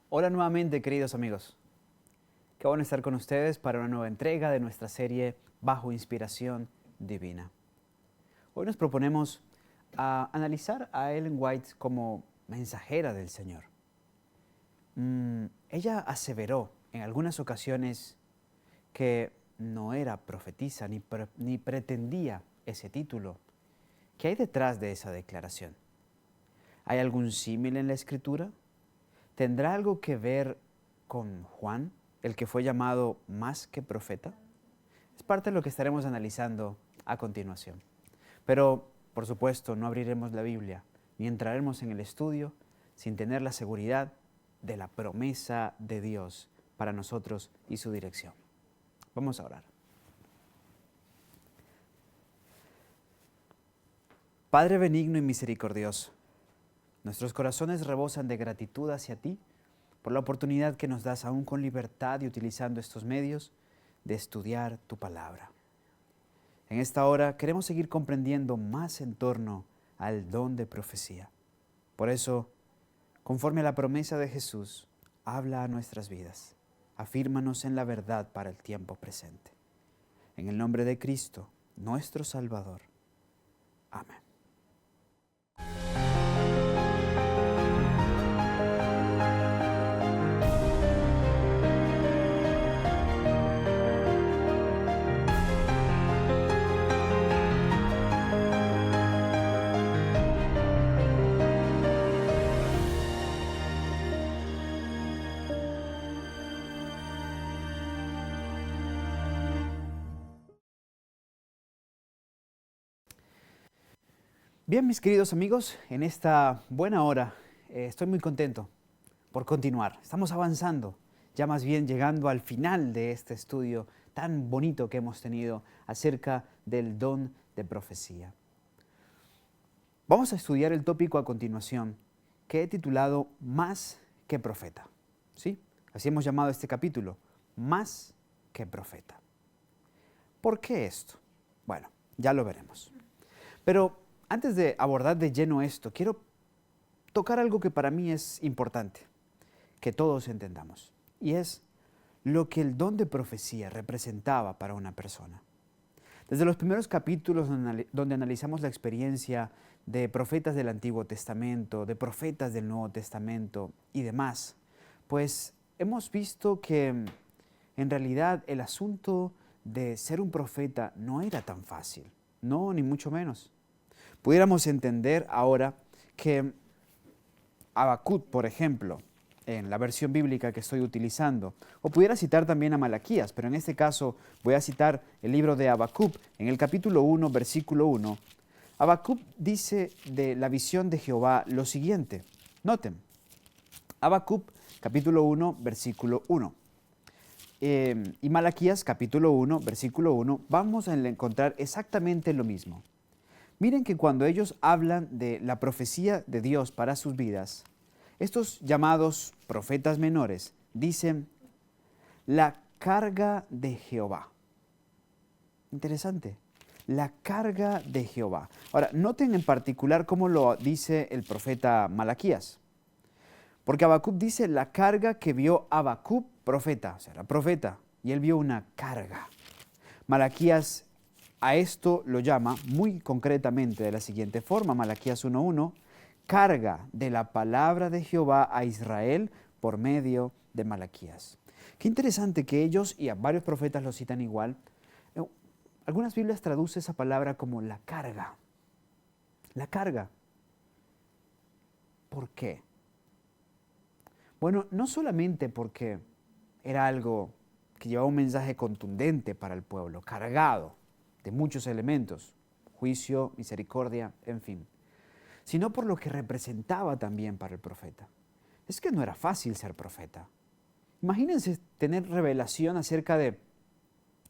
Hola nuevamente, queridos amigos. Qué bueno estar con ustedes para una nueva entrega de nuestra serie Bajo Inspiración Divina. Hoy nos proponemos analizar a Ellen White como mensajera del Señor. Ella aseveró en algunas ocasiones que no era profetisa ni pretendía ese título. ¿Qué hay detrás de esa declaración? ¿Hay algún símil en la Escritura? ¿Tendrá algo que ver con Juan, el que fue llamado más que profeta? Es parte de lo que estaremos analizando a continuación. Pero, por supuesto, no abriremos la Biblia ni entraremos en el estudio sin tener la seguridad de la promesa de Dios para nosotros y su dirección. Vamos a orar. Padre benigno y misericordioso, nuestros corazones rebosan de gratitud hacia ti por la oportunidad que nos das aún con libertad y utilizando estos medios de estudiar tu palabra. En esta hora queremos seguir comprendiendo más en torno al don de profecía. Por eso, conforme a la promesa de Jesús, habla a nuestras vidas. Afírmanos en la verdad para el tiempo presente. En el nombre de Cristo, nuestro Salvador. Amén. Bien, mis queridos amigos, en esta buena hora estoy muy contento por continuar. Estamos avanzando, ya más bien llegando al final de este estudio tan bonito que hemos tenido acerca del don de profecía. Vamos a estudiar el tópico a continuación, que he titulado Más que profeta. ¿Sí? Así hemos llamado este capítulo, Más que profeta. ¿Por qué esto? Bueno, ya lo veremos. Pero antes de abordar de lleno esto, quiero tocar algo que para mí es importante, que todos entendamos, y es lo que el don de profecía representaba para una persona. Desde los primeros capítulos donde analizamos la experiencia de profetas del Antiguo Testamento, de profetas del Nuevo Testamento y demás, pues hemos visto que en realidad el asunto de ser un profeta no era tan fácil, no, ni mucho menos. Pudiéramos entender ahora que Habacuc, por ejemplo, en la versión bíblica que estoy utilizando, o pudiera citar también a Malaquías, pero en este caso voy a citar el libro de Habacuc, en el capítulo 1, versículo 1. Habacuc dice de la visión de Jehová lo siguiente. Noten, Habacuc, capítulo 1, versículo 1. Y Malaquías, capítulo 1, versículo 1, vamos a encontrar exactamente lo mismo. Miren que cuando ellos hablan de la profecía de Dios para sus vidas, estos llamados profetas menores dicen la carga de Jehová. Interesante, la carga de Jehová. Ahora, noten en particular cómo lo dice el profeta Malaquías. Porque Habacuc dice la carga que vio Habacuc, profeta, o sea, era profeta, y él vio una carga. Malaquías a esto lo llama muy concretamente de la siguiente forma, Malaquías 1.1, carga de la palabra de Jehová a Israel por medio de Malaquías. Qué interesante que ellos, y a varios profetas lo citan igual, algunas Biblias traducen esa palabra como la carga. La carga. ¿Por qué? Bueno, no solamente porque era algo que llevaba un mensaje contundente para el pueblo, cargado de muchos elementos, juicio, misericordia, en fin, sino por lo que representaba también para el profeta. Es que no era fácil ser profeta. Imagínense tener revelación acerca de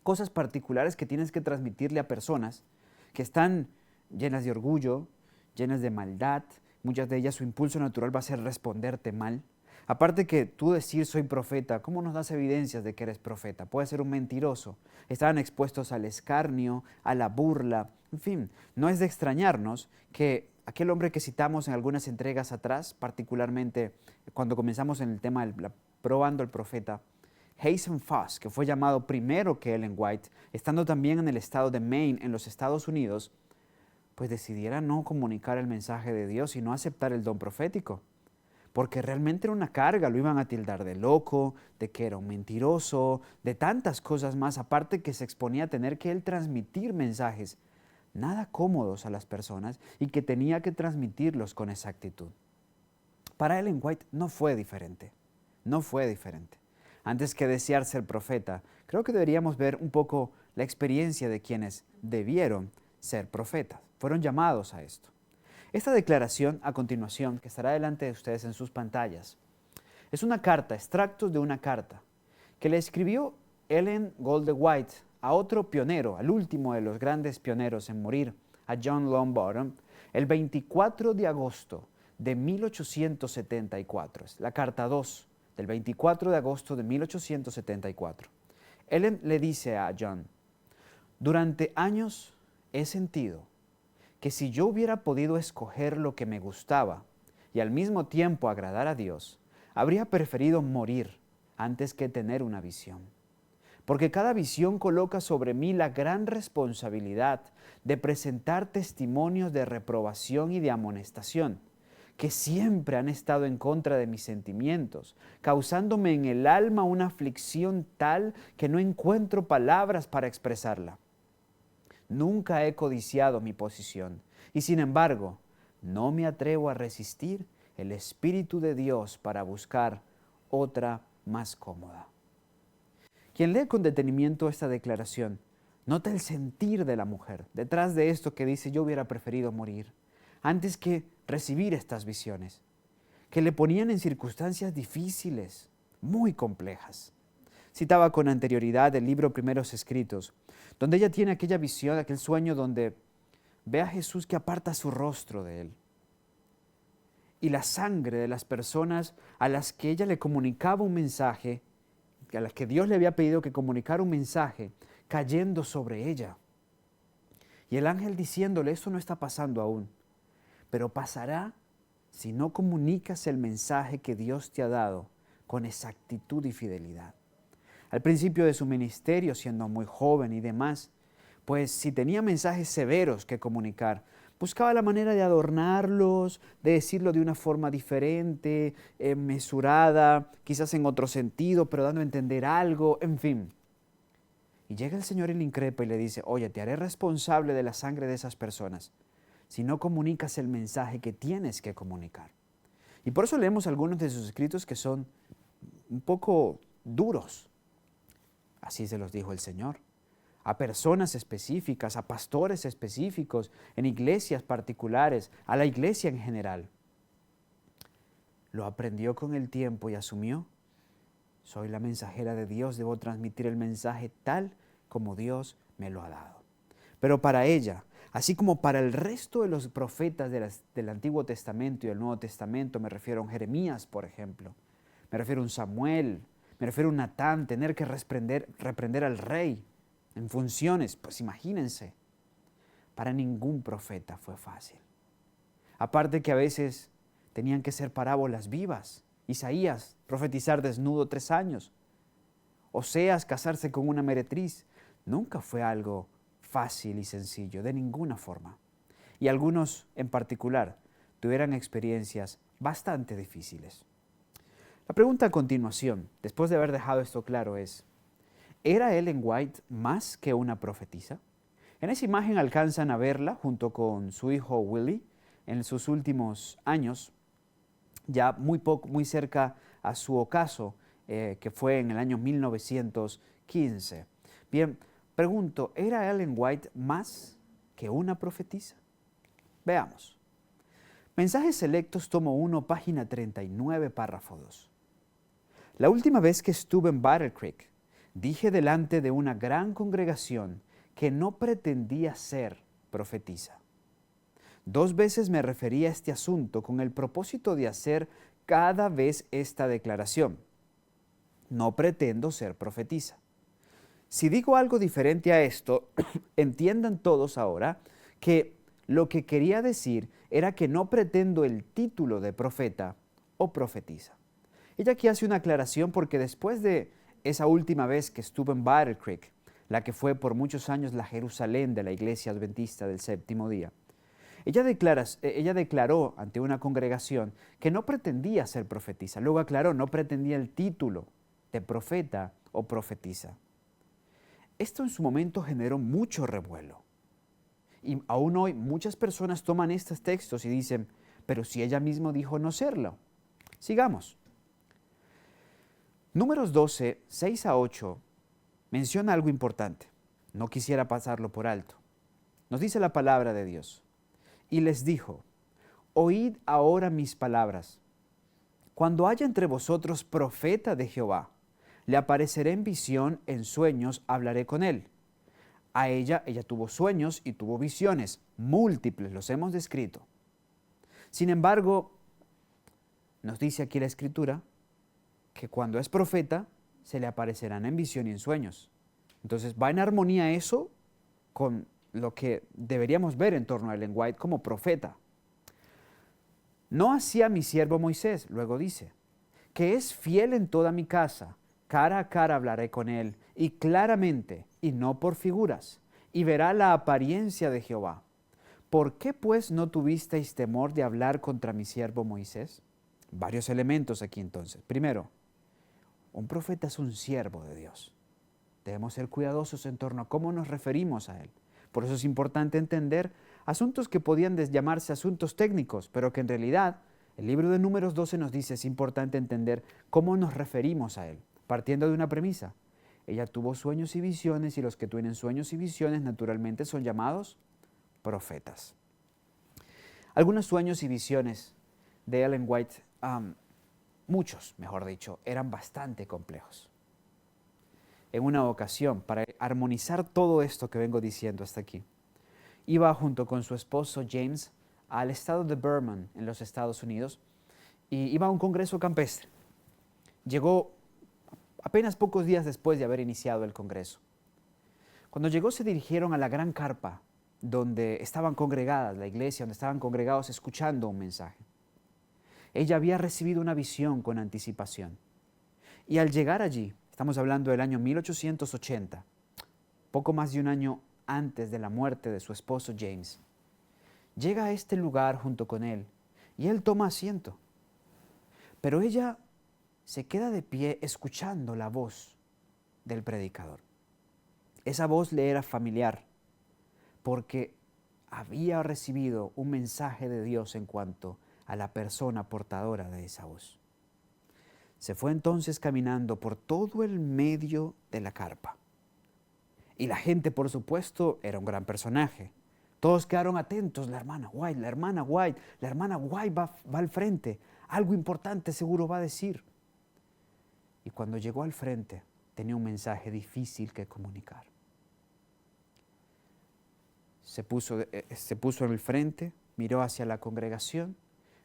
cosas particulares que tienes que transmitirle a personas que están llenas de orgullo, llenas de maldad, muchas de ellas su impulso natural va a ser responderte mal. Aparte que tú decir soy profeta, ¿cómo nos das evidencias de que eres profeta? Puede ser un mentiroso. Estaban expuestos al escarnio, a la burla, en fin, no es de extrañarnos que aquel hombre que citamos en algunas entregas atrás, particularmente cuando comenzamos en el tema probando el profeta, Hazen Foss, que fue llamado primero que Ellen White, estando también en el estado de Maine, en los Estados Unidos, pues decidiera no comunicar el mensaje de Dios y no aceptar el don profético. Porque realmente era una carga, lo iban a tildar de loco, de que era un mentiroso, de tantas cosas más, aparte que se exponía a tener que él transmitir mensajes nada cómodos a las personas y que tenía que transmitirlos con exactitud. Para Ellen White no fue diferente, no fue diferente. Antes que desear ser profeta, creo que deberíamos ver un poco la experiencia de quienes debieron ser profetas, fueron llamados a esto. Esta declaración a continuación, que estará delante de ustedes en sus pantallas, es una carta, extractos de una carta, que le escribió Ellen Golding White a otro pionero, al último de los grandes pioneros en morir, a John Longbottom, el 24 de agosto de 1874. Es la carta 2 del 24 de agosto de 1874. Ellen le dice a John: durante años he sentido que si yo hubiera podido escoger lo que me gustaba y al mismo tiempo agradar a Dios, habría preferido morir antes que tener una visión. Porque cada visión coloca sobre mí la gran responsabilidad de presentar testimonios de reprobación y de amonestación, que siempre han estado en contra de mis sentimientos, causándome en el alma una aflicción tal que no encuentro palabras para expresarla. Nunca he codiciado mi posición y sin embargo no me atrevo a resistir el Espíritu de Dios para buscar otra más cómoda. Quien lee con detenimiento esta declaración, nota el sentir de la mujer detrás de esto que dice: yo hubiera preferido morir antes que recibir estas visiones, que le ponían en circunstancias difíciles, muy complejas. Citaba con anterioridad el libro Primeros Escritos, donde ella tiene aquella visión, aquel sueño donde ve a Jesús que aparta su rostro de él. Y la sangre de las personas a las que ella le comunicaba un mensaje, a las que Dios le había pedido que comunicara un mensaje, cayendo sobre ella. Y el ángel diciéndole: eso no está pasando aún, pero pasará si no comunicas el mensaje que Dios te ha dado con exactitud y fidelidad. Al principio de su ministerio, siendo muy joven y demás, pues si tenía mensajes severos que comunicar, buscaba la manera de adornarlos, de decirlo de una forma diferente, mesurada, quizás en otro sentido, pero dando a entender algo, en fin. Y llega el Señor y le increpa y le dice: oye, te haré responsable de la sangre de esas personas si no comunicas el mensaje que tienes que comunicar. Y por eso leemos algunos de sus escritos que son un poco duros. Así se los dijo el Señor a personas específicas, a pastores específicos, en iglesias particulares, a la iglesia en general. Lo aprendió con el tiempo y asumió: soy la mensajera de Dios, debo transmitir el mensaje tal como Dios me lo ha dado. Pero para ella, así como para el resto de los profetas del Antiguo Testamento y del Nuevo Testamento, me refiero a un Jeremías, por ejemplo, me refiero a un Samuel, me refiero a un Natán, tener que reprender al rey en funciones, pues imagínense, para ningún profeta fue fácil. Aparte que a veces tenían que ser parábolas vivas. Isaías, profetizar desnudo 3 años. Oseas, casarse con una meretriz. Nunca fue algo fácil y sencillo, de ninguna forma. Y algunos en particular tuvieran experiencias bastante difíciles. La pregunta a continuación, después de haber dejado esto claro, es: ¿era Ellen White más que una profetisa? En esa imagen alcanzan a verla junto con su hijo Willie en sus últimos años, ya muy cerca a su ocaso, que fue en el año 1915. Bien, pregunto, ¿era Ellen White más que una profetisa? Veamos. Mensajes Selectos, tomo 1, página 39, párrafo 2. La última vez que estuve en Battle Creek, dije delante de una gran congregación que no pretendía ser profetisa. 2 veces me referí a este asunto con el propósito de hacer cada vez esta declaración: no pretendo ser profetisa. Si digo algo diferente a esto, entiendan todos ahora que Lo que quería decir era que no pretendo el título de profeta o profetisa. Ella aquí hace una aclaración porque después de esa última vez que estuvo en Battle Creek, la que fue por muchos años la Jerusalén de la Iglesia Adventista del Séptimo Día, ella declaró ante una congregación que no pretendía ser profetisa. Luego aclaró, no pretendía el título de profeta o profetisa. Esto en su momento generó mucho revuelo. Y aún hoy muchas personas toman estos textos y dicen, pero si ella misma dijo no serlo. Sigamos. Números 12, 6 a 8 menciona algo importante. No quisiera pasarlo por alto. Nos dice la palabra de Dios. Y les dijo, oíd ahora mis palabras. Cuando haya entre vosotros profeta de Jehová, le apareceré en visión, en sueños hablaré con él. A ella tuvo sueños y tuvo visiones, múltiples, los hemos descrito. Sin embargo, nos dice aquí la Escritura que cuando es profeta, se le aparecerán en visión y en sueños. Entonces, va en armonía eso con lo que deberíamos ver en torno a Ellen White como profeta. No así a mi siervo Moisés, luego dice, que es fiel en toda mi casa, cara a cara hablaré con él, y claramente, y no por figuras, y verá la apariencia de Jehová. ¿Por qué pues no tuvisteis temor de hablar contra mi siervo Moisés? Varios elementos aquí entonces. Primero, un profeta es un siervo de Dios. Debemos ser cuidadosos en torno a cómo nos referimos a él. Por eso es importante entender asuntos que podían llamarse asuntos técnicos, pero que en realidad el libro de Números 12 nos dice es importante entender cómo nos referimos a él, partiendo de una premisa. Ella tuvo sueños y visiones y los que tienen sueños y visiones naturalmente son llamados profetas. Algunos sueños y visiones de Ellen White, muchos, mejor dicho, eran bastante complejos. En una ocasión, para armonizar todo esto que vengo diciendo hasta aquí, iba junto con su esposo James al estado de Vermont, en los Estados Unidos, y iba a un congreso campestre. Llegó apenas pocos días después de haber iniciado el congreso. Cuando llegó se dirigieron a la gran carpa donde estaban congregadas, la iglesia, donde estaban congregados escuchando un mensaje. Ella había recibido una visión con anticipación. Y al llegar allí, estamos hablando del año 1880, poco más de un año antes de la muerte de su esposo James, llega a este lugar junto con él y él toma asiento. Pero ella se queda de pie escuchando la voz del predicador. Esa voz le era familiar porque había recibido un mensaje de Dios en cuanto a la persona portadora de esa voz. Se fue entonces caminando por todo el medio de la carpa. Y la gente, por supuesto, era un gran personaje. Todos quedaron atentos, la hermana White, la hermana White, la hermana White va al frente. Algo importante seguro va a decir. Y cuando llegó al frente, tenía un mensaje difícil que comunicar. Se puso en el frente, miró hacia la congregación,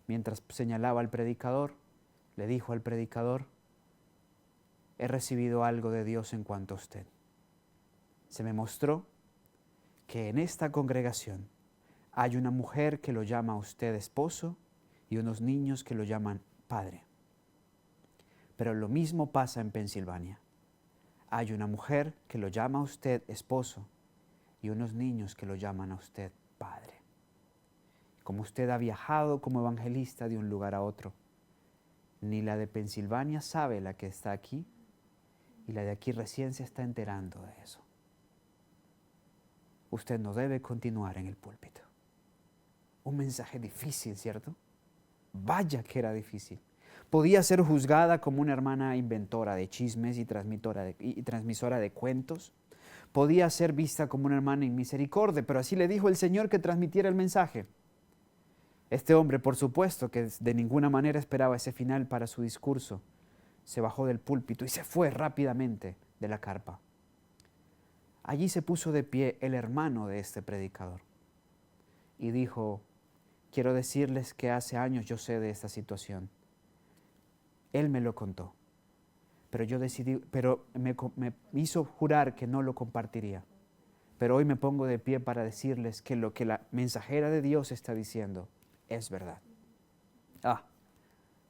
mientras señalaba al predicador, le dijo al predicador, he recibido algo de Dios en cuanto a usted. Se me mostró que en esta congregación hay una mujer que lo llama a usted esposo y unos niños que lo llaman padre. Pero lo mismo pasa en Pensilvania. Hay una mujer que lo llama a usted esposo y unos niños que lo llaman a usted padre. Como usted ha viajado como evangelista de un lugar a otro, ni la de Pensilvania sabe la que está aquí y la de aquí recién se está enterando de eso. Usted no debe continuar en el púlpito. Un mensaje difícil, ¿cierto? Vaya que era difícil. Podía ser juzgada como una hermana inventora de chismes y transmisora de cuentos. Podía ser vista como una hermana inmisericordia, pero así le dijo el Señor que transmitiera el mensaje. Este hombre, por supuesto, que de ninguna manera esperaba ese final para su discurso, se bajó del púlpito y se fue rápidamente de la carpa. Allí se puso de pie el hermano de este predicador y dijo, quiero decirles que hace años yo sé de esta situación. Él me lo contó, pero me hizo jurar que no lo compartiría. pero hoy me pongo de pie para decirles que lo que la mensajera de Dios está diciendo es verdad.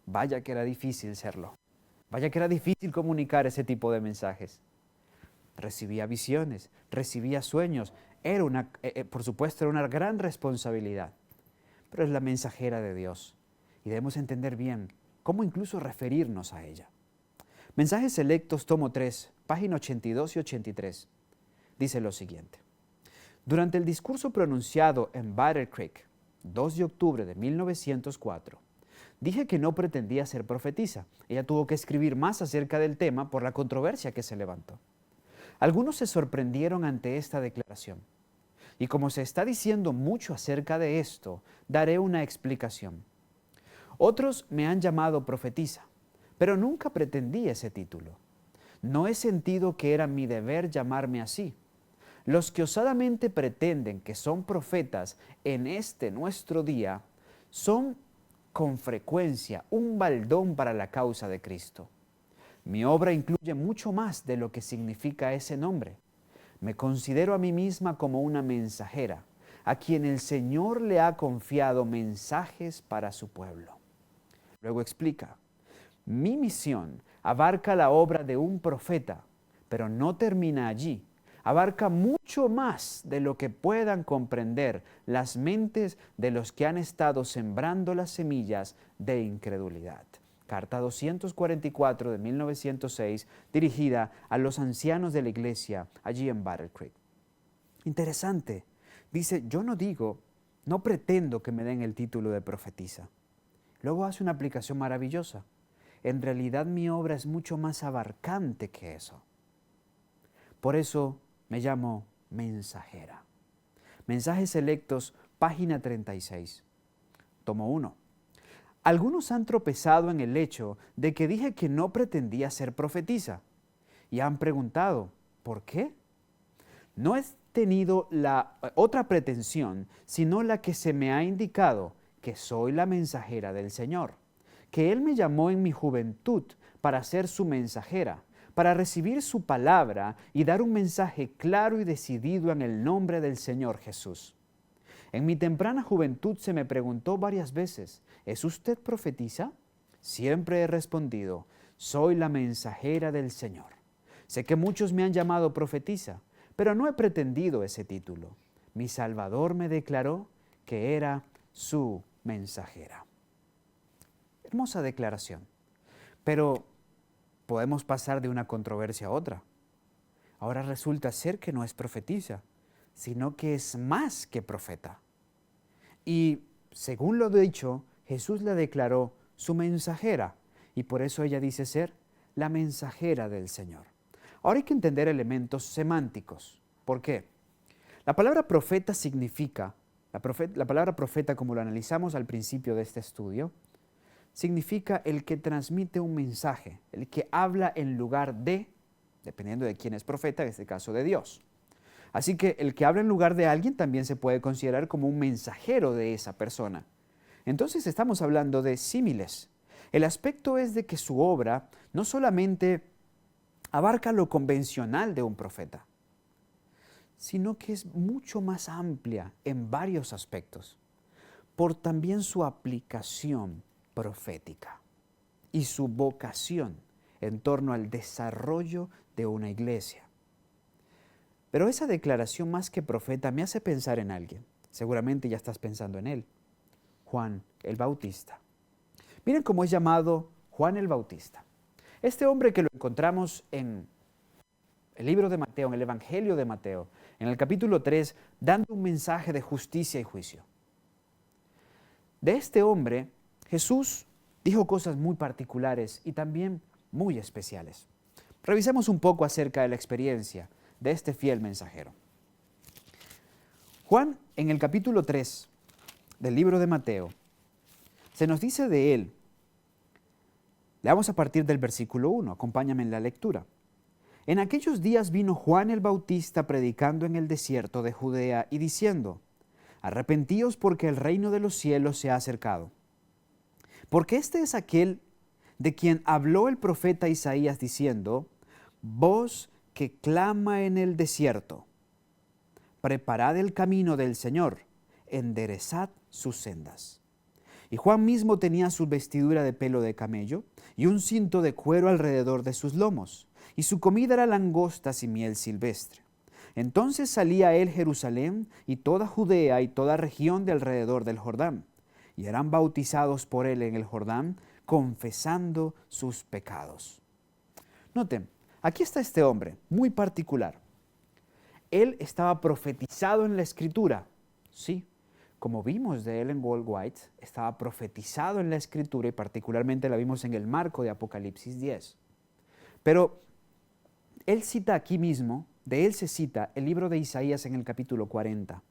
Vaya que era difícil serlo. Vaya que era difícil comunicar ese tipo de mensajes. Recibía visiones, recibía sueños. Por supuesto, era una gran responsabilidad. Pero es la mensajera de Dios. Y debemos entender bien cómo incluso referirnos a ella. Mensajes Selectos, tomo 3, página 82 y 83. Dice lo siguiente. Durante el discurso pronunciado en Battle Creek, 2 de octubre de 1904, dije que no pretendía ser profetisa. Ella tuvo que escribir más acerca del tema por la controversia que se levantó. Algunos se sorprendieron ante esta declaración. Y como se está diciendo mucho acerca de esto, daré una explicación. Otros me han llamado profetisa, pero nunca pretendí ese título. No he sentido que era mi deber llamarme así. Los que osadamente pretenden que son profetas en este nuestro día son con frecuencia un baldón para la causa de Cristo. Mi obra incluye mucho más de lo que significa ese nombre. Me considero a mí misma como una mensajera, a quien el Señor le ha confiado mensajes para su pueblo. Luego explica, mi misión abarca la obra de un profeta, pero no termina allí. Abarca mucho más de lo que puedan comprender las mentes de los que han estado sembrando las semillas de incredulidad. Carta 244 de 1906, dirigida a los ancianos de la iglesia allí en Battle Creek. Interesante. Dice, yo no pretendo que me den el título de profetisa. Luego hace una aplicación maravillosa. En realidad mi obra es mucho más abarcante que eso. Por eso me llamo mensajera. Mensajes Selectos, página 36. Tomo 1. Algunos han tropezado en el hecho de que dije que no pretendía ser profetisa y han preguntado, ¿por qué? No he tenido la otra pretensión, sino la que se me ha indicado, que soy la mensajera del Señor, que Él me llamó en mi juventud para ser su mensajera, para recibir su palabra y dar un mensaje claro y decidido en el nombre del Señor Jesús. En mi temprana juventud se me preguntó varias veces, ¿es usted profetisa? Siempre he respondido, soy la mensajera del Señor. Sé que muchos me han llamado profetisa, pero no he pretendido ese título. Mi Salvador me declaró que era su mensajera. Hermosa declaración, pero podemos pasar de una controversia a otra. Ahora resulta ser que no es profetisa, sino que es más que profeta. Y según lo dicho, Jesús la declaró su mensajera, y por eso ella dice ser la mensajera del Señor. Ahora hay que entender elementos semánticos. ¿Por qué? La palabra profeta significa, la palabra profeta, como lo analizamos al principio de este estudio, significa el que transmite un mensaje, el que habla en lugar de, dependiendo de quién es profeta, en este caso de Dios. Así que el que habla en lugar de alguien también se puede considerar como un mensajero de esa persona. Entonces estamos hablando de símiles. El aspecto es de que su obra no solamente abarca lo convencional de un profeta, sino que es mucho más amplia en varios aspectos, por también su aplicación profética y su vocación en torno al desarrollo de una iglesia. Pero esa declaración más que profeta me hace pensar en alguien. Seguramente ya estás pensando en él. Juan el Bautista. Miren cómo es llamado Juan el Bautista. Este hombre que lo encontramos en el libro de Mateo, en el Evangelio de Mateo, en el capítulo 3, dando un mensaje de justicia y juicio. De este hombre, Jesús dijo cosas muy particulares y también muy especiales. Revisemos un poco acerca de la experiencia de este fiel mensajero. Juan, en el capítulo 3 del libro de Mateo, se nos dice de él, leamos a partir del versículo 1, acompáñame en la lectura. En aquellos días vino Juan el Bautista predicando en el desierto de Judea y diciendo, arrepentíos porque el reino de los cielos se ha acercado. Porque este es aquel de quien habló el profeta Isaías diciendo, voz que clama en el desierto, preparad el camino del Señor, enderezad sus sendas. Y Juan mismo tenía su vestidura de pelo de camello y un cinto de cuero alrededor de sus lomos, y su comida era langostas y miel silvestre. Entonces salía él Jerusalén y toda Judea y toda región de alrededor del Jordán, y eran bautizados por él en el Jordán, confesando sus pecados. Noten, aquí está este hombre, muy particular. Él estaba profetizado en la Escritura, sí. Como vimos de Ellen White, estaba profetizado en la Escritura y particularmente la vimos en el marco de Apocalipsis 10. Pero él cita aquí mismo, de él se cita el libro de Isaías en el capítulo 40.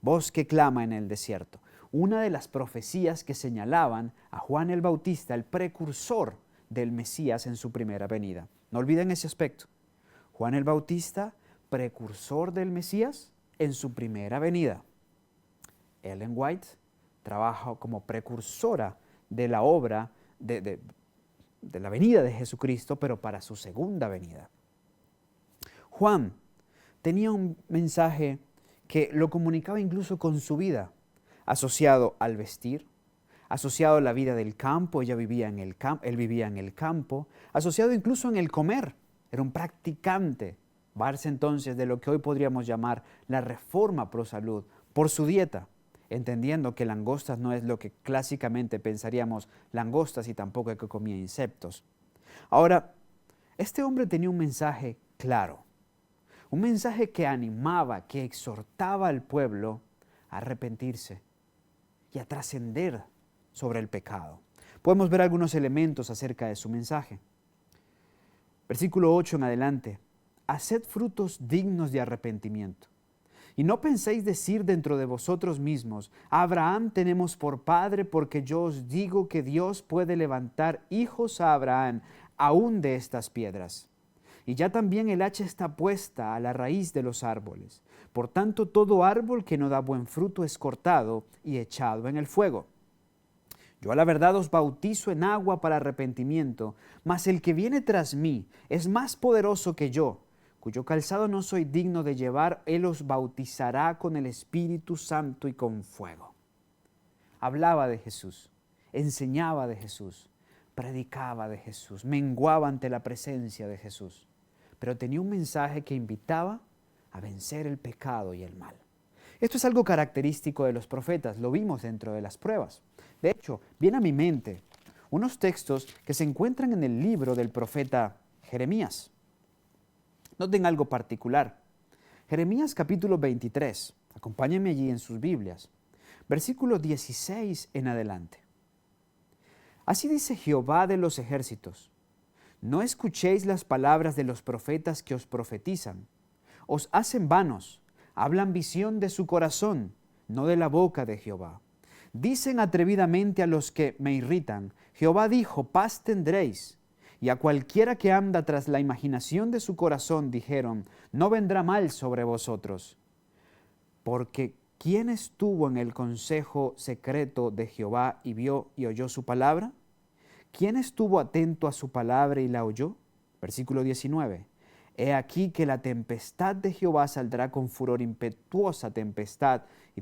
Voz que clama en el desierto. Una de las profecías que señalaban a Juan el Bautista, el precursor del Mesías en su primera venida. No olviden ese aspecto. Juan el Bautista, precursor del Mesías en su primera venida. Ellen White trabaja como precursora de la obra de la venida de Jesucristo, pero para su segunda venida. Juan tenía un mensaje que lo comunicaba incluso con su vida, asociado al vestir, asociado a la vida del campo, él vivía en el campo, asociado incluso en el comer, era un practicante, base entonces de lo que hoy podríamos llamar la reforma pro salud, por su dieta, entendiendo que langostas no es lo que clásicamente pensaríamos langostas y tampoco es que comía insectos. Ahora, este hombre tenía un mensaje claro, un mensaje que animaba, que exhortaba al pueblo a arrepentirse y a trascender sobre el pecado. Podemos ver algunos elementos acerca de su mensaje. Versículo 8 en adelante. Haced frutos dignos de arrepentimiento. Y no penséis decir dentro de vosotros mismos, a Abraham tenemos por padre, porque yo os digo que Dios puede levantar hijos a Abraham aún de estas piedras. Y ya también el hacha está puesta a la raíz de los árboles. Por tanto, todo árbol que no da buen fruto es cortado y echado en el fuego. Yo a la verdad os bautizo en agua para arrepentimiento, mas el que viene tras mí es más poderoso que yo, cuyo calzado no soy digno de llevar, él os bautizará con el Espíritu Santo y con fuego. Hablaba de Jesús, enseñaba de Jesús, predicaba de Jesús, menguaba ante la presencia de Jesús, pero tenía un mensaje que invitaba a vencer el pecado y el mal. Esto es algo característico de los profetas, lo vimos dentro de las pruebas. De hecho, viene a mi mente unos textos que se encuentran en el libro del profeta Jeremías. Noten algo particular. Jeremías capítulo 23, acompáñenme allí en sus Biblias, versículo 16 en adelante. Así dice Jehová de los ejércitos: no escuchéis las palabras de los profetas que os profetizan. Os hacen vanos, hablan visión de su corazón, no de la boca de Jehová. Dicen atrevidamente a los que me irritan: Jehová dijo, paz tendréis. Y a cualquiera que anda tras la imaginación de su corazón dijeron, no vendrá mal sobre vosotros. Porque ¿quién estuvo en el consejo secreto de Jehová y vio y oyó su palabra? ¿Quién estuvo atento a su palabra y la oyó? Versículo 19. He aquí que la tempestad de Jehová saldrá con furor, impetuosa tempestad, y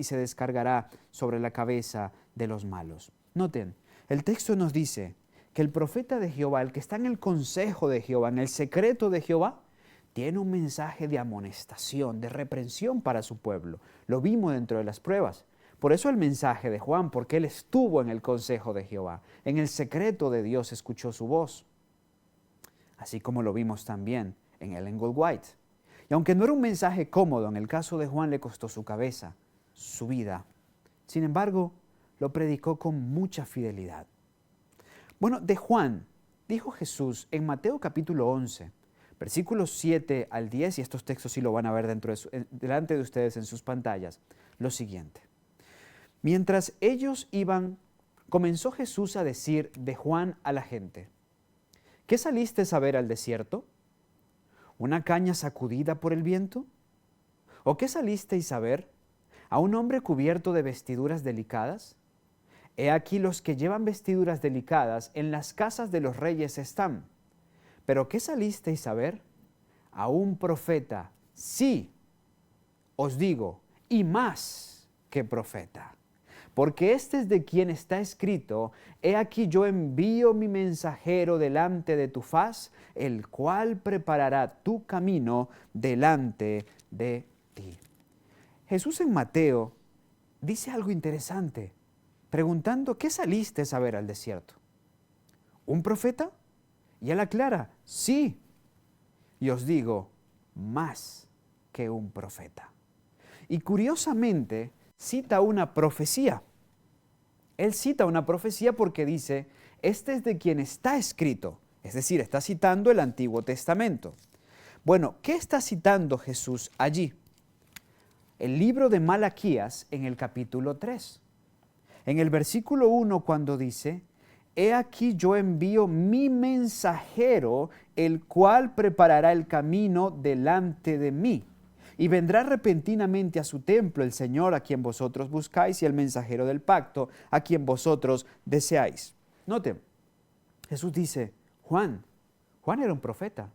se descargará sobre la cabeza de los malos. Noten, el texto nos dice que el profeta de Jehová, el que está en el consejo de Jehová, en el secreto de Jehová, tiene un mensaje de amonestación, de reprensión para su pueblo. Lo vimos dentro de las pruebas. Por eso el mensaje de Juan, porque él estuvo en el consejo de Jehová, en el secreto de Dios escuchó su voz. Así como lo vimos también en Ellen White. Y aunque no era un mensaje cómodo, en el caso de Juan le costó su cabeza, su vida. Sin embargo, lo predicó con mucha fidelidad. Bueno, de Juan, dijo Jesús en Mateo capítulo 11, versículos 7 al 10, y estos textos sí lo van a ver delante de ustedes en sus pantallas, lo siguiente. Mientras ellos iban, comenzó Jesús a decir de Juan a la gente: ¿qué salisteis a ver al desierto? ¿Una caña sacudida por el viento? ¿O qué salisteis a ver? ¿A un hombre cubierto de vestiduras delicadas? He aquí los que llevan vestiduras delicadas en las casas de los reyes están. ¿Pero qué salisteis a ver? A un profeta, sí, os digo, y más que profeta. Porque este es de quien está escrito, he aquí yo envío mi mensajero delante de tu faz, el cual preparará tu camino delante de ti. Jesús en Mateo dice algo interesante, preguntando, ¿qué saliste a ver al desierto? ¿Un profeta? Y él aclara, sí, y os digo, más que un profeta. Y curiosamente cita una profecía. Él cita una profecía porque dice, este es de quien está escrito, es decir, está citando el Antiguo Testamento. Bueno, ¿qué está citando Jesús allí? El libro de Malaquías en el capítulo 3. En el versículo 1 cuando dice, he aquí yo envío mi mensajero, el cual preparará el camino delante de mí. Y vendrá repentinamente a su templo el Señor a quien vosotros buscáis y el mensajero del pacto a quien vosotros deseáis. Noten, Jesús dice, Juan era un profeta.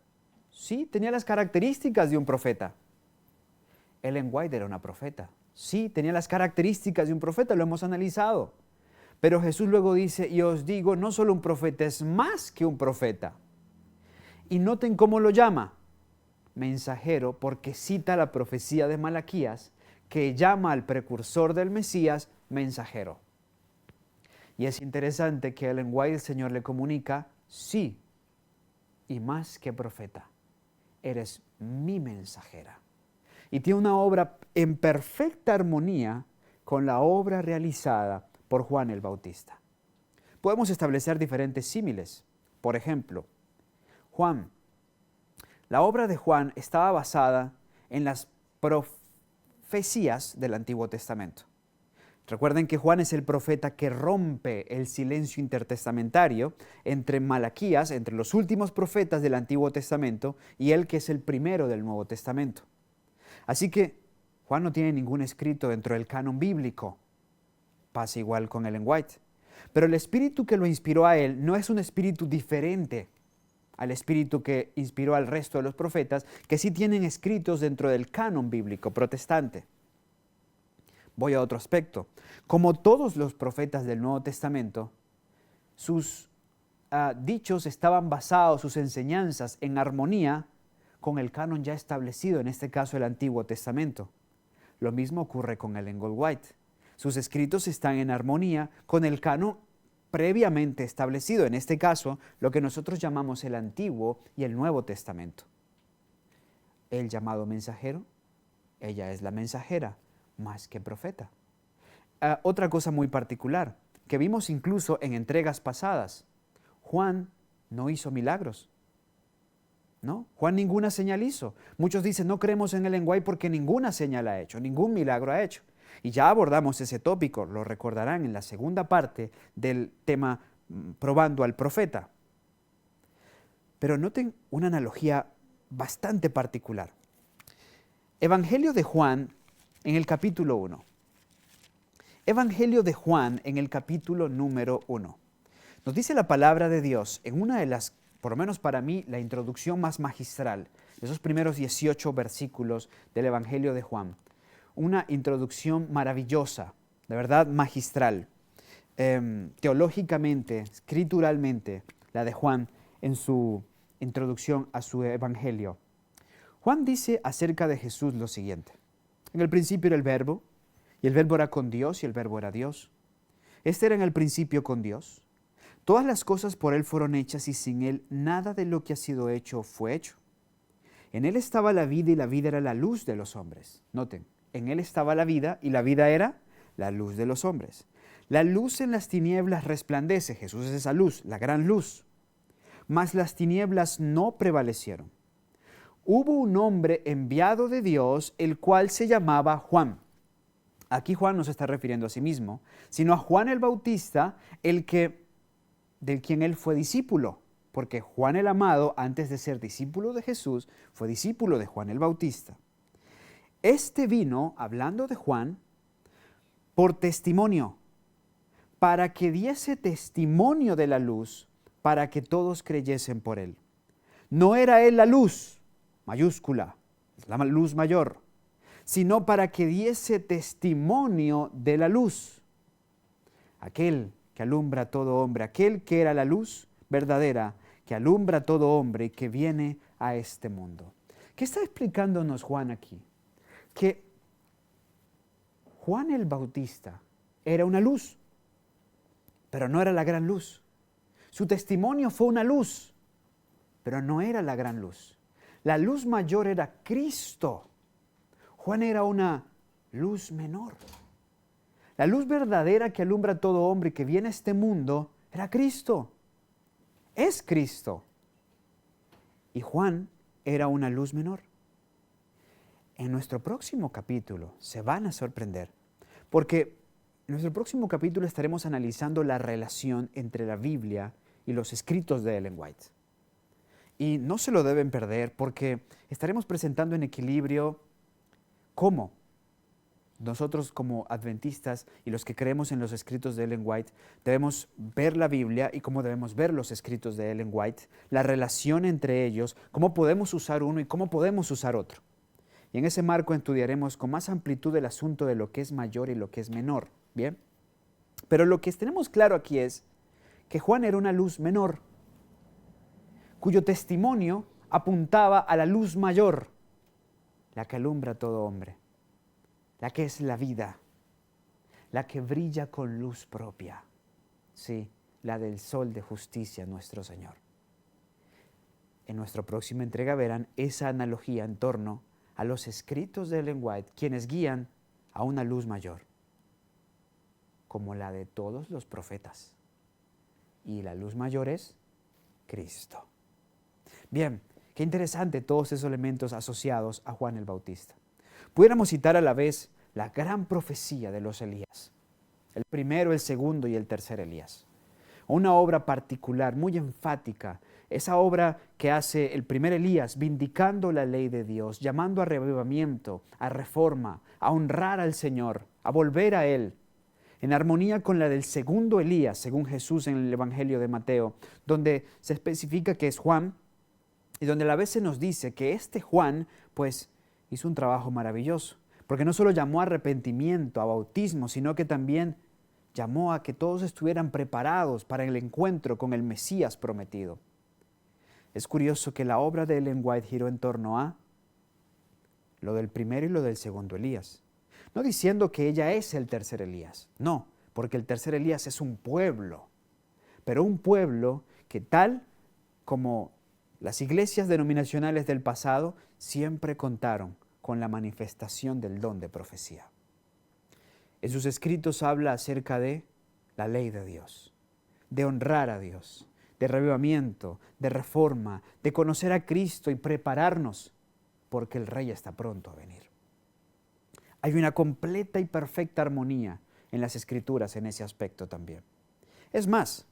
Sí, tenía las características de un profeta. Ellen White era una profeta. Sí, tenía las características de un profeta, lo hemos analizado. Pero Jesús luego dice, y os digo, no solo un profeta, es más que un profeta. Y noten cómo lo llama, mensajero, porque cita la profecía de Malaquías, que llama al precursor del Mesías mensajero. Y es interesante que Ellen White el Señor le comunica, sí, y más que profeta, eres mi mensajera. Y tiene una obra en perfecta armonía con la obra realizada por Juan el Bautista. Podemos establecer diferentes símiles. Por ejemplo, la obra de Juan estaba basada en las profecías del Antiguo Testamento. Recuerden que Juan es el profeta que rompe el silencio intertestamentario entre Malaquías, entre los últimos profetas del Antiguo Testamento, y él que es el primero del Nuevo Testamento. Así que Juan no tiene ningún escrito dentro del canon bíblico. Pasa igual con Ellen White. Pero el espíritu que lo inspiró a él no es un espíritu diferente al espíritu que inspiró al resto de los profetas, que sí tienen escritos dentro del canon bíblico protestante. Voy a otro aspecto. Como todos los profetas del Nuevo Testamento, sus dichos estaban basados, sus enseñanzas, en armonía con el canon ya establecido, en este caso el Antiguo Testamento. Lo mismo ocurre con Ellen White. Sus escritos están en armonía con el canon previamente establecido, en este caso, lo que nosotros llamamos el Antiguo y el Nuevo Testamento. El llamado mensajero, ella es la mensajera, más que profeta. Otra cosa muy particular, que vimos incluso en entregas pasadas, Juan no hizo milagros. ¿No? Juan ninguna señal hizo. Muchos dicen, no creemos en Ellen White porque ninguna señal ha hecho, ningún milagro ha hecho. Y ya abordamos ese tópico, lo recordarán en la segunda parte del tema probando al profeta. Pero noten una analogía bastante particular. Evangelio de Juan en el capítulo 1. Evangelio de Juan en el capítulo número 1. Nos dice la palabra de Dios en una de las, por lo menos para mí, la introducción más magistral, esos primeros 18 versículos del Evangelio de Juan. Una introducción maravillosa, de verdad magistral, teológicamente, escrituralmente, la de Juan en su introducción a su Evangelio. Juan dice acerca de Jesús lo siguiente. En el principio era el Verbo, y el Verbo era con Dios, y el Verbo era Dios. Este era en el principio con Dios. Todas las cosas por Él fueron hechas, y sin Él nada de lo que ha sido hecho fue hecho. En Él estaba la vida, y la vida era la luz de los hombres. Noten, en Él estaba la vida, y la vida era la luz de los hombres. La luz en las tinieblas resplandece. Jesús es esa luz, la gran luz. Mas las tinieblas no prevalecieron. Hubo un hombre enviado de Dios, el cual se llamaba Juan. Aquí Juan no se está refiriendo a sí mismo, sino a Juan el Bautista, del quien él fue discípulo. Porque Juan el Amado, antes de ser discípulo de Jesús, fue discípulo de Juan el Bautista. Este vino, hablando de Juan, por testimonio, para que diese testimonio de la luz, para que todos creyesen por él. No era él la luz, mayúscula, la luz mayor, sino para que diese testimonio de la luz. Aquel que alumbra a todo hombre, aquel que era la luz verdadera, que alumbra a todo hombre y que viene a este mundo. ¿Qué está explicándonos Juan aquí? Que Juan el Bautista era una luz, pero no era la gran luz. Su testimonio fue una luz, pero no era la gran luz. La luz mayor era Cristo. Juan era una luz menor. La luz verdadera que alumbra a todo hombre que viene a este mundo era Cristo. Es Cristo. Y Juan era una luz menor. En nuestro próximo capítulo se van a sorprender, porque en nuestro próximo capítulo estaremos analizando la relación entre la Biblia y los escritos de Ellen White. Y no se lo deben perder porque estaremos presentando en equilibrio cómo nosotros como adventistas y los que creemos en los escritos de Ellen White debemos ver la Biblia y cómo debemos ver los escritos de Ellen White, la relación entre ellos, cómo podemos usar uno y cómo podemos usar otro. Y en ese marco estudiaremos con más amplitud el asunto de lo que es mayor y lo que es menor. ¿Bien? Pero lo que tenemos claro aquí es que Juan era una luz menor, cuyo testimonio apuntaba a la luz mayor, la que alumbra a todo hombre, la que es la vida, la que brilla con luz propia, sí, la del sol de justicia nuestro Señor. En nuestra próxima entrega verán esa analogía en torno a los escritos de Ellen White, quienes guían a una luz mayor, como la de todos los profetas. Y la luz mayor es Cristo. Bien, qué interesante todos esos elementos asociados a Juan el Bautista. Pudiéramos citar a la vez la gran profecía de los Elías, el primero, el segundo y el tercer Elías. Una obra particular, muy enfática, esa obra que hace el primer Elías, vindicando la ley de Dios, llamando a revivimiento, a reforma, a honrar al Señor, a volver a Él, en armonía con la del segundo Elías, según Jesús en el Evangelio de Mateo, donde se especifica que es Juan, y donde a la vez se nos dice que este Juan, pues, hizo un trabajo maravilloso, porque no solo llamó a arrepentimiento, a bautismo, sino que también llamó a que todos estuvieran preparados para el encuentro con el Mesías prometido. Es curioso que la obra de Ellen White giró en torno a lo del primero y lo del segundo Elías. No diciendo que ella es el tercer Elías, no, porque el tercer Elías es un pueblo, pero un pueblo que tal como las iglesias denominacionales del pasado siempre contaron con la manifestación del don de profecía. En sus escritos habla acerca de la ley de Dios, de honrar a Dios, de revivimiento, de reforma, de conocer a Cristo y prepararnos porque el Rey está pronto a venir. Hay una completa y perfecta armonía en las Escrituras en ese aspecto también. Es más,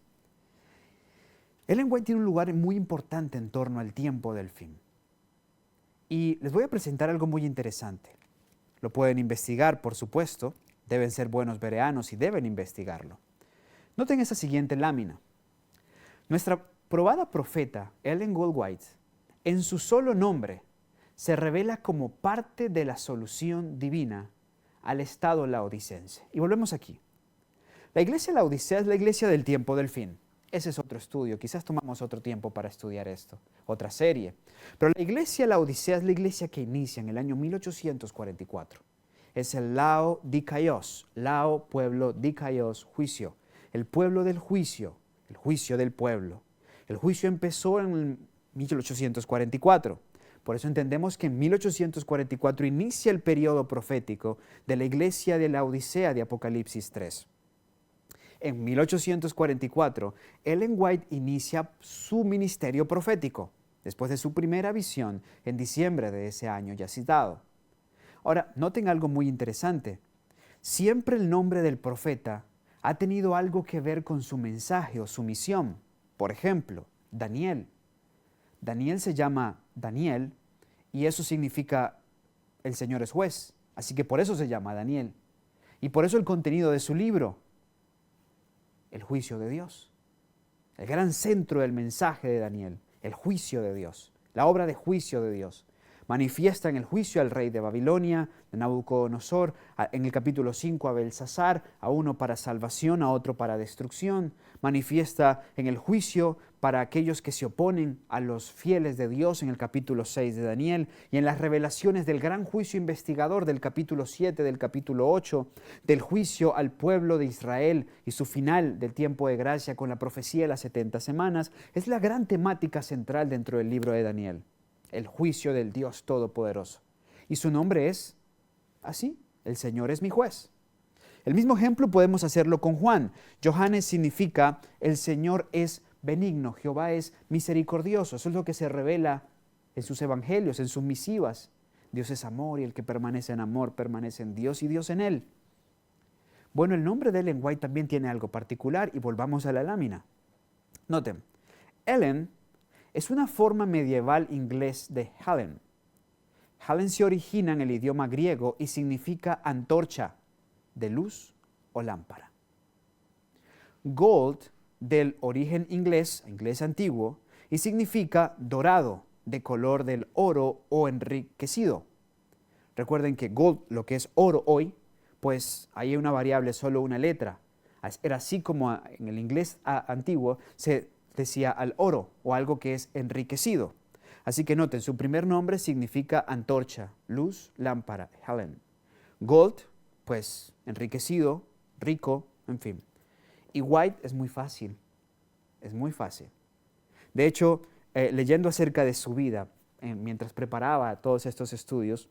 Ellen White tiene un lugar muy importante en torno al tiempo del fin. Y les voy a presentar algo muy interesante. Lo pueden investigar, por supuesto, deben ser buenos bereanos y deben investigarlo. Noten esa siguiente lámina. Nuestra probada profeta, Ellen Goldwhite, en su solo nombre, se revela como parte de la solución divina al estado laodicense. Y volvemos aquí. La iglesia laodicea es la iglesia del tiempo del fin. Ese es otro estudio, quizás tomamos otro tiempo para estudiar esto, otra serie. Pero la iglesia laodicea es la iglesia que inicia en el año 1844. Es el Lao Dikaios, Lao, pueblo, Dikaios, juicio. El pueblo del juicio, el juicio del pueblo. El juicio empezó en 1844. Por eso entendemos que en 1844 inicia el periodo profético de la iglesia de la Odisea de Apocalipsis 3. En 1844, Ellen White inicia su ministerio profético, después de su primera visión en diciembre de ese año ya citado. Ahora, noten algo muy interesante. Siempre el nombre del profeta ha tenido algo que ver con su mensaje o su misión. Por ejemplo, Daniel. Daniel se llama Daniel y eso significa el Señor es juez. Así que por eso se llama Daniel. Y por eso el contenido de su libro, el juicio de Dios. El gran centro del mensaje de Daniel, el juicio de Dios, la obra de juicio de Dios. Manifiesta en el juicio al rey de Babilonia, de Nabucodonosor, en el capítulo 5 a Belsasar, a uno para salvación, a otro para destrucción. Manifiesta en el juicio para aquellos que se oponen a los fieles de Dios en el capítulo 6 de Daniel, y en las revelaciones del gran juicio investigador del capítulo 7, del capítulo 8, del juicio al pueblo de Israel y su final del tiempo de gracia con la profecía de las 70 semanas, es la gran temática central dentro del libro de Daniel, el juicio del Dios Todopoderoso. Y su nombre es así: el Señor es mi juez. El mismo ejemplo podemos hacerlo con Juan. Johannes significa el Señor es benigno, Jehová es misericordioso. Eso es lo que se revela en sus evangelios, en sus misivas. Dios es amor y el que permanece en amor permanece en Dios y Dios en él. Bueno, el nombre de Ellen White también tiene algo particular y volvamos a la lámina. Noten, Ellen es una forma medieval inglés de Helen. Helen se origina en el idioma griego y significa antorcha de luz o lámpara. Gold, del origen inglés antiguo, y significa dorado, de color del oro o enriquecido. Recuerden que gold, lo que es oro hoy, pues ahí hay una variable, solo una letra. Era así como en el inglés antiguo se decía al oro o algo que es enriquecido. Así que noten, su primer nombre significa antorcha, luz, lámpara, Helen. Gold, pues enriquecido, rico, en fin. Y White es muy fácil, es muy fácil. De hecho, leyendo acerca de su vida, mientras preparaba todos estos estudios,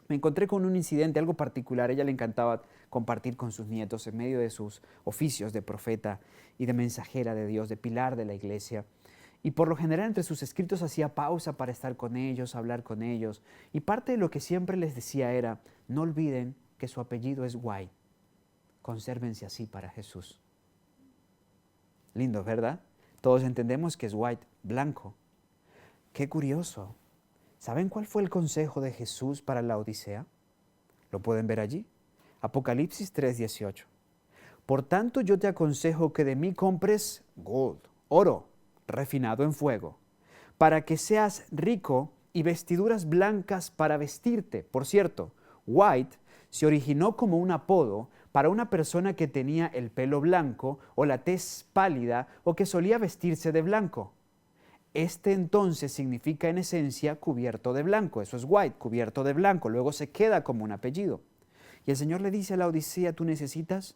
me encontré con un incidente, algo particular. A ella le encantaba compartir con sus nietos en medio de sus oficios de profeta y de mensajera de Dios, de pilar de la iglesia. Y por lo general entre sus escritos hacía pausa para estar con ellos, hablar con ellos. Y parte de lo que siempre les decía era: no olviden que su apellido es White. Consérvense así para Jesús. Lindo, ¿verdad? Todos entendemos que es White, blanco. Qué curioso. ¿Saben cuál fue el consejo de Jesús para la Odisea? ¿Lo pueden ver allí? Apocalipsis 3:18. Por tanto yo te aconsejo que de mí compres gold, oro, refinado en fuego, para que seas rico, y vestiduras blancas para vestirte. Por cierto, White se originó como un apodo para una persona que tenía el pelo blanco o la tez pálida o que solía vestirse de blanco. Este entonces significa en esencia cubierto de blanco. Eso es White, cubierto de blanco. Luego se queda como un apellido. Y el Señor le dice a la Odisea: tú necesitas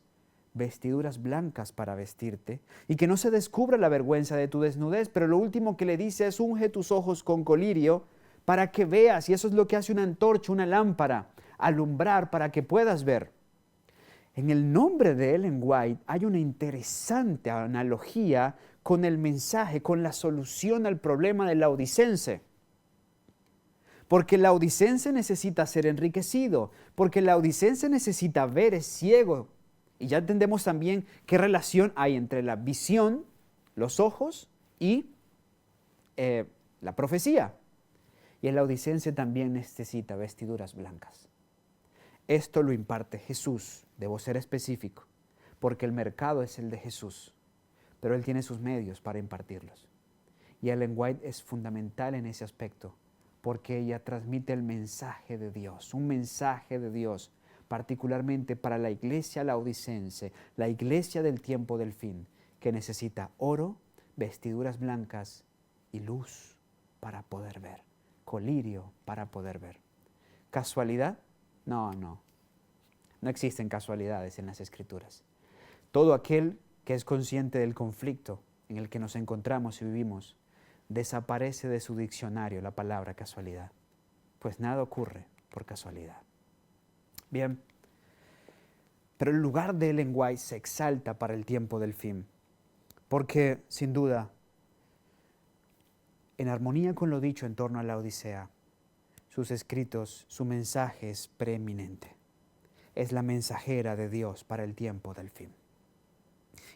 vestiduras blancas para vestirte y que no se descubra la vergüenza de tu desnudez. Pero lo último que le dice es: unge tus ojos con colirio para que veas. Y eso es lo que hace una antorcha, una lámpara, alumbrar para que puedas ver. En el nombre de Ellen White hay una interesante analogía con el mensaje, con la solución al problema del laodicense. Porque el laodicense necesita ser enriquecido, porque el laodicense necesita ver, es ciego. Y ya entendemos también qué relación hay entre la visión, los ojos y la profecía. Y el laodicense también necesita vestiduras blancas. Esto lo imparte Jesús, debo ser específico, porque el mercado es el de Jesús, pero Él tiene sus medios para impartirlos. Y Ellen White es fundamental en ese aspecto, porque ella transmite el mensaje de Dios, un mensaje de Dios, particularmente para la iglesia laodicense, la iglesia del tiempo del fin, que necesita oro, vestiduras blancas y luz para poder ver, colirio para poder ver. ¿Casualidad? No, no existen casualidades en las Escrituras. Todo aquel que es consciente del conflicto en el que nos encontramos y vivimos, desaparece de su diccionario la palabra casualidad, pues nada ocurre por casualidad. Bien, pero el lugar de Ellen White se exalta para el tiempo del fin, porque sin duda, en armonía con lo dicho en torno a la Odisea, sus escritos, su mensaje es preeminente. Es la mensajera de Dios para el tiempo del fin.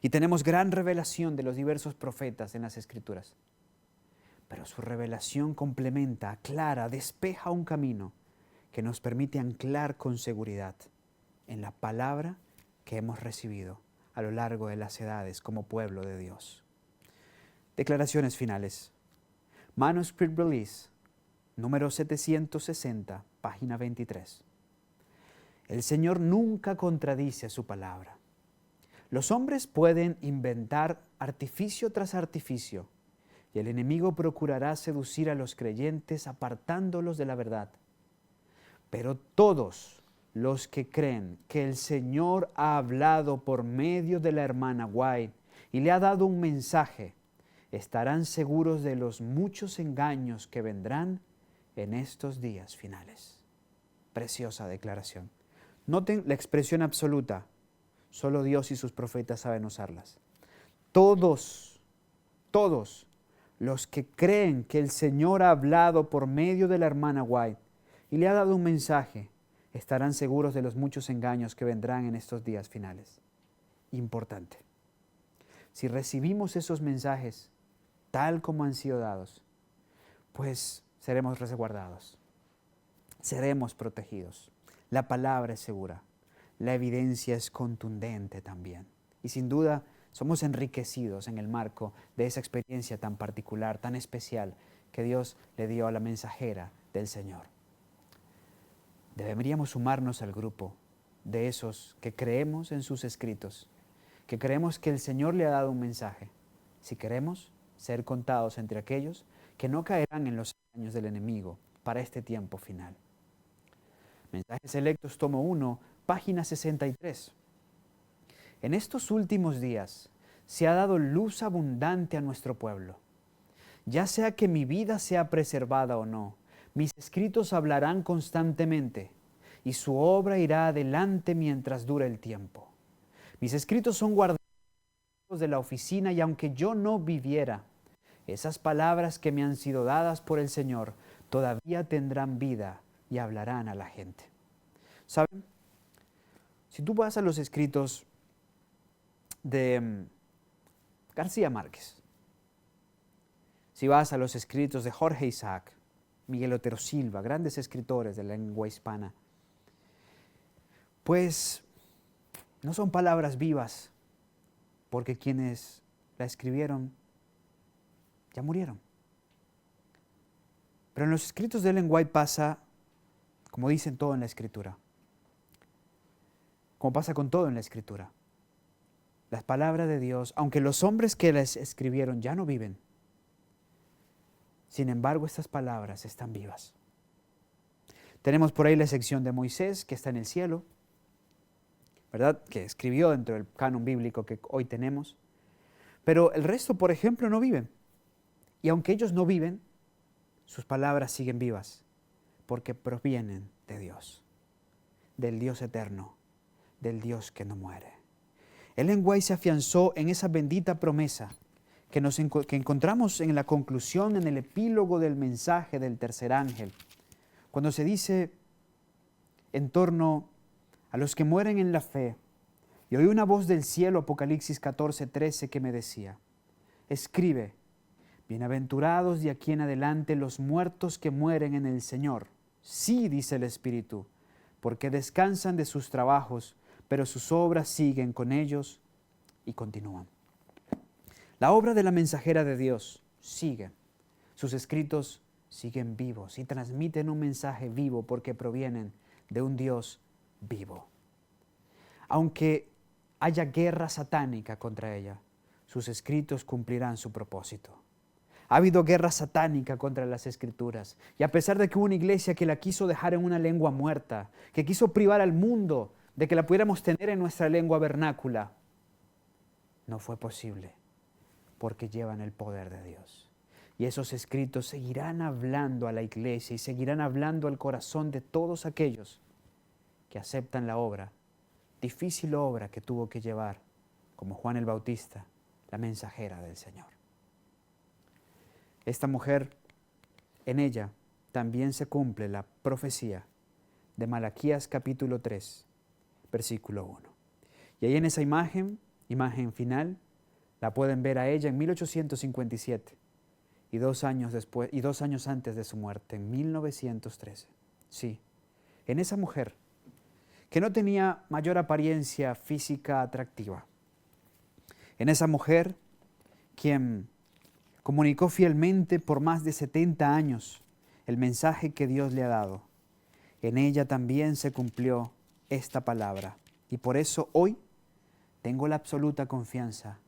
Y tenemos gran revelación de los diversos profetas en las Escrituras. Pero su revelación complementa, aclara, despeja un camino que nos permite anclar con seguridad en la palabra que hemos recibido a lo largo de las edades como pueblo de Dios. Declaraciones finales. Manuscript Release número 760, página 23. El Señor nunca contradice su palabra. Los hombres pueden inventar artificio tras artificio, y el enemigo procurará seducir a los creyentes apartándolos de la verdad. Pero todos los que creen que el Señor ha hablado por medio de la hermana White y le ha dado un mensaje, estarán seguros de los muchos engaños que vendrán en estos días finales. Preciosa declaración. Noten la expresión absoluta. Solo Dios y sus profetas saben usarlas. Todos los que creen que el Señor ha hablado por medio de la hermana White y le ha dado un mensaje, estarán seguros de los muchos engaños que vendrán en estos días finales. Importante. Si recibimos esos mensajes tal como han sido dados, pues seremos resguardados, seremos protegidos. La palabra es segura, la evidencia es contundente también. Y sin duda somos enriquecidos en el marco de esa experiencia tan particular, tan especial que Dios le dio a la mensajera del Señor. Deberíamos sumarnos al grupo de esos que creemos en sus escritos, que creemos que el Señor le ha dado un mensaje, si queremos ser contados entre aquellos que no caerán en los engaños del enemigo para este tiempo final. Mensajes Selectos, tomo 1, página 63. En estos últimos días se ha dado luz abundante a nuestro pueblo. Ya sea que mi vida sea preservada o no, mis escritos hablarán constantemente y su obra irá adelante mientras dure el tiempo. Mis escritos son guardados de la oficina y aunque yo no viviera, esas palabras que me han sido dadas por el Señor todavía tendrán vida y hablarán a la gente. ¿Saben? Si tú vas a los escritos de García Márquez, si vas a los escritos de Jorge Isaac, Miguel Otero Silva, grandes escritores de la lengua hispana, pues no son palabras vivas, porque quienes la escribieron ya murieron. Pero en los escritos de Ellen White pasa, como dicen todo en la Escritura, como pasa con todo en la Escritura. Las palabras de Dios, aunque los hombres que las escribieron ya no viven, sin embargo estas palabras están vivas. Tenemos por ahí la sección de Moisés, que está en el cielo, ¿verdad? Que escribió dentro del canon bíblico que hoy tenemos. Pero el resto, por ejemplo, no viven. Y aunque ellos no viven, sus palabras siguen vivas, porque provienen de Dios, del Dios eterno, del Dios que no muere. Ellen White se afianzó en esa bendita promesa que encontramos en la conclusión, en el epílogo del mensaje del tercer ángel, cuando se dice en torno a los que mueren en la fe, y oí una voz del cielo, Apocalipsis 14:13, que me decía, escribe, bienaventurados de aquí en adelante los muertos que mueren en el Señor. Sí, dice el Espíritu, porque descansan de sus trabajos, pero sus obras siguen con ellos y continúan. La obra de la mensajera de Dios sigue. Sus escritos siguen vivos y transmiten un mensaje vivo porque provienen de un Dios vivo. Aunque haya guerra satánica contra ella, sus escritos cumplirán su propósito. Ha habido guerra satánica contra las Escrituras, y a pesar de que hubo una iglesia que la quiso dejar en una lengua muerta, que quiso privar al mundo de que la pudiéramos tener en nuestra lengua vernácula, no fue posible, porque llevan el poder de Dios. Y esos escritos seguirán hablando a la iglesia y seguirán hablando al corazón de todos aquellos que aceptan la obra, difícil obra que tuvo que llevar, como Juan el Bautista, la mensajera del Señor. Esta mujer, en ella también se cumple la profecía de Malaquías capítulo 3, versículo 1. Y ahí en esa imagen final, la pueden ver a ella en 1857 y 2 años antes de su muerte, en 1913. Sí, en esa mujer que no tenía mayor apariencia física atractiva. En esa mujer quien comunicó fielmente por más de 70 años el mensaje que Dios le ha dado. En ella también se cumplió esta palabra. Y por eso hoy tengo la absoluta confianza.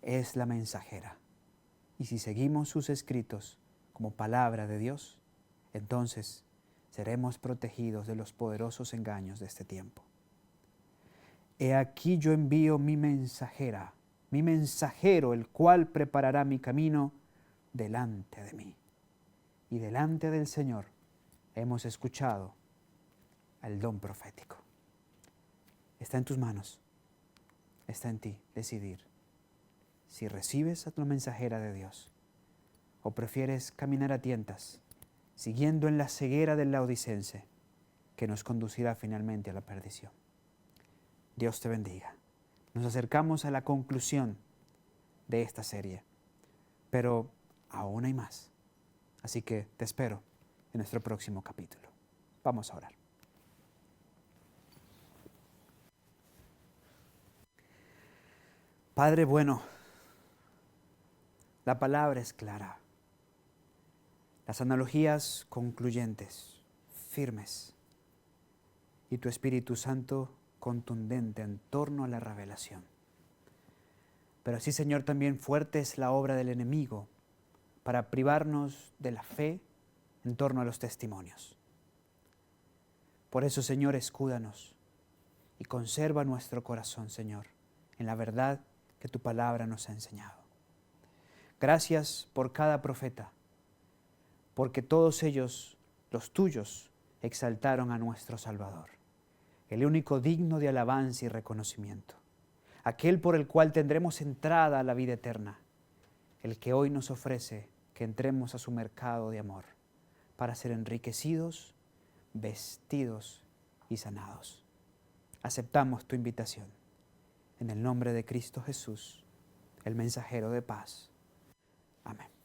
Es la mensajera. Y si seguimos sus escritos como palabra de Dios, entonces seremos protegidos de los poderosos engaños de este tiempo. He aquí yo envío mi mensajera, mi mensajero, el cual preparará mi camino delante de mí. Y delante del Señor hemos escuchado el don profético. Está en tus manos, está en ti decidir si recibes a tu mensajera de Dios o prefieres caminar a tientas, siguiendo en la ceguera del laodicense que nos conducirá finalmente a la perdición. Dios te bendiga. Nos acercamos a la conclusión de esta serie, pero aún hay más. Así que te espero en nuestro próximo capítulo. Vamos a orar. Padre bueno, la palabra es clara. Las analogías concluyentes, firmes, y tu Espíritu Santo contundente en torno a la revelación. Pero así, Señor, también fuerte es la obra del enemigo para privarnos de la fe en torno a los testimonios. Por eso, Señor, escúdanos y conserva nuestro corazón, Señor, en la verdad que tu palabra nos ha enseñado. Gracias por cada profeta, porque todos ellos, los tuyos, exaltaron a nuestro Salvador, el único digno de alabanza y reconocimiento, aquel por el cual tendremos entrada a la vida eterna, el que hoy nos ofrece que entremos a su mercado de amor para ser enriquecidos, vestidos y sanados. Aceptamos tu invitación. En el nombre de Cristo Jesús, el mensajero de paz. Amén.